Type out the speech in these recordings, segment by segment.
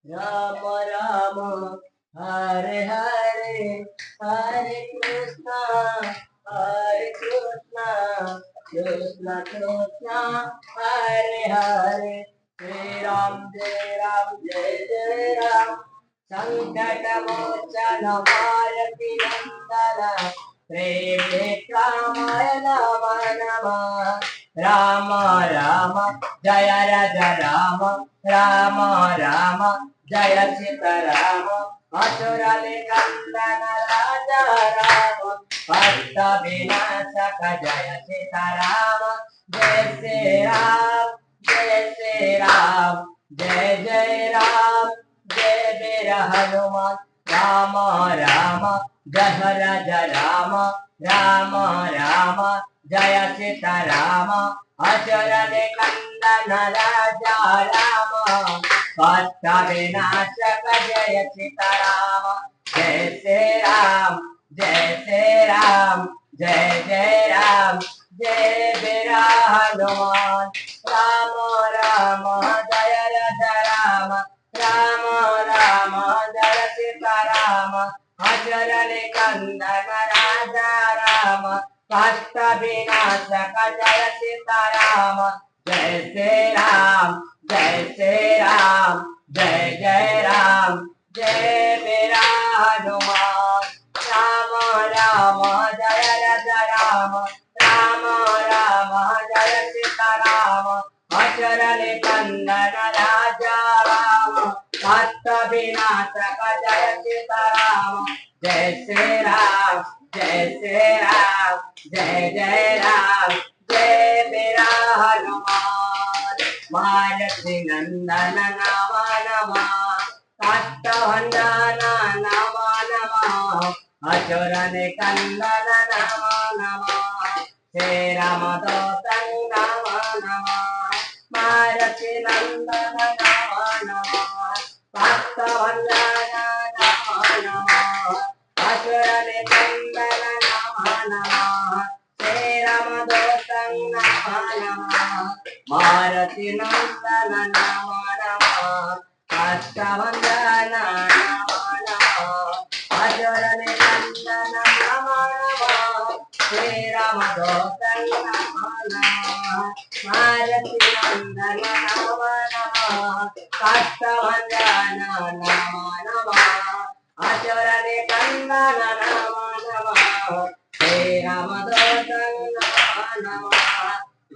Rama Rama, Hare Hare, Hare Krishna, Hare Krishna, Krishna Krishna, Hare Hare, Jai Ram, Jai Ram, Jai Jai Ram, Sankatamochan Bharati Nandana, Prem Vikramaaya Nama Nama, Rama Rama, Jaya Raja Rama, Rama Rama, Jaya Sita Rama, Asurale Kandana Raja Rama, Bhatta Vinashaka Jaya Sita Rama, Jai Sri Ram, Jai Sri Ram, Jai Jai Ram, Jai Veera Hanuman, Rama Rama, Jaya Raja Rama, Rama Rama, Jaya Sita Rama, Asurale Kandana Raja Rama, Bhatta Vinashaka Jaya Sita Rama, Jai Sri Ram, Jai Sri Ram, Jai Jai Ram, Jai Veera Hanuman, Rama Rama, Jaya Raja Rama, Rama Rama, Jaya Sita Rama, Ajarale Kandana Raja Rama, Bhatta Vinashaka Jaya Sita Rama, Jai Sri Ram, Jai Sri Ram, Jai Jai Ram, Jai Veera Hanuman, Rama Rama, Jaya Raja Rama, Rama Rama, Jaya Sita Rama, Ajarale Kandana Raja Rama, Bhatta Vinashaka Jaya Sita Rama, Jai Sri Ram, Jai Sri Ram, Jai Jai Ram, Jai Veera Hanuman, Maharati Nandana Nama Nama, Kattavandana Nama Nama, Achurane Kandana Nama Nama, Sri Ramadotan Nama Nama, Maharati Nandana Nama Nama, Kattavandana Nama Nama, Achurane Kandana Nama Nama, Sri Ramadotan Nama Nama, Maharati Nandana Nama Nama, Kattavandana Nama Nama, Ajurane Kandana Nama Nama, Sri Ramadotan Nama Nama, Maharati Nandana Nama Nama, Kattavandana Nama Nama, Ajurane Kandana Nama Nama, Sri Ramadotan Nama Nama,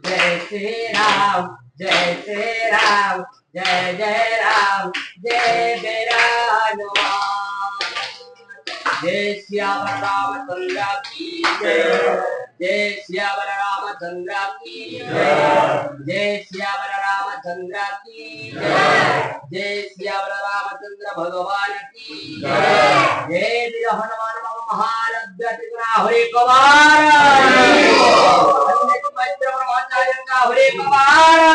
Jai Sri Ram, Jai Sri Ram, Jai Jai Ram, Jai Veera Hanuman, Jai Shyama Ramachandra ki Jai, Jai Shyama Ramachandra ki Jai, Jai Shyama Ramachandra ki Jai, Jai Shyama Ramachandra Bhagavan ki Jai, Jai Veera Hanuman Maharajya Tripura Hare Kumar, Hare Kumara,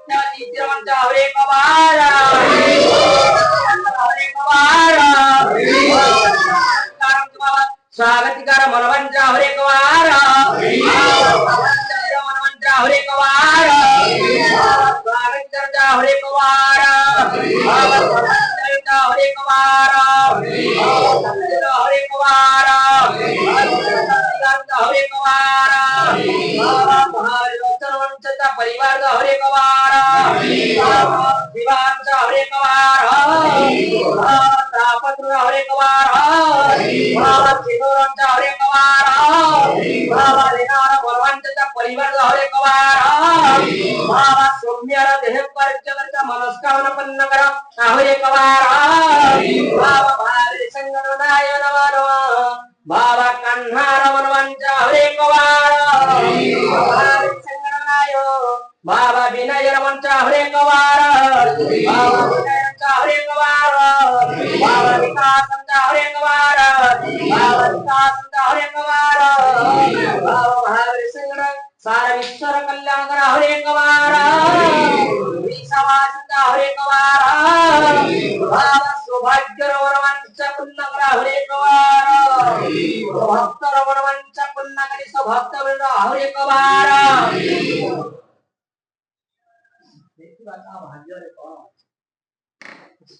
Bhakti Jivanta Hare Kumara, Hare Kumara, Swagatikara Manavanja Hare Kumara, Manavanja Hare Kumara, Swagatikara Hare Kumara, Hare Kumara, Hare Kumara, Hare Kumara, Maharajya परिवार हरे कवारा, दिवान हरे कवारा, तापत्र हरे कवारा, चिदोरंचा हरे कवारा, Lennard Balwant परिवार हरे कवारा, सौम्यर देह परिचय मनस्कामना पन्नकर हरे कवारा, भावी संगनाय नमः, बाबा कन्हार मनवंचा हरे कवारा, बाबा विनय रमंचा हरे कवारा, बाबा विनयंचा हरे कवारा, बाबा विकासंचा हरे कवारा, बाबा विकासंचा हरे कवारा, बाबा महावीर सिंह सारा विश्वर कल्याण कर हरे कवारा, विश्वासंचा हरे कवारा, बाबा सौभाग्य रमंचा पुण्य कर हरे कवारा, भक्त रमंचा पुण्य करी सभक्त हरे कवारा, देखिए भाग्य रे कौन आहे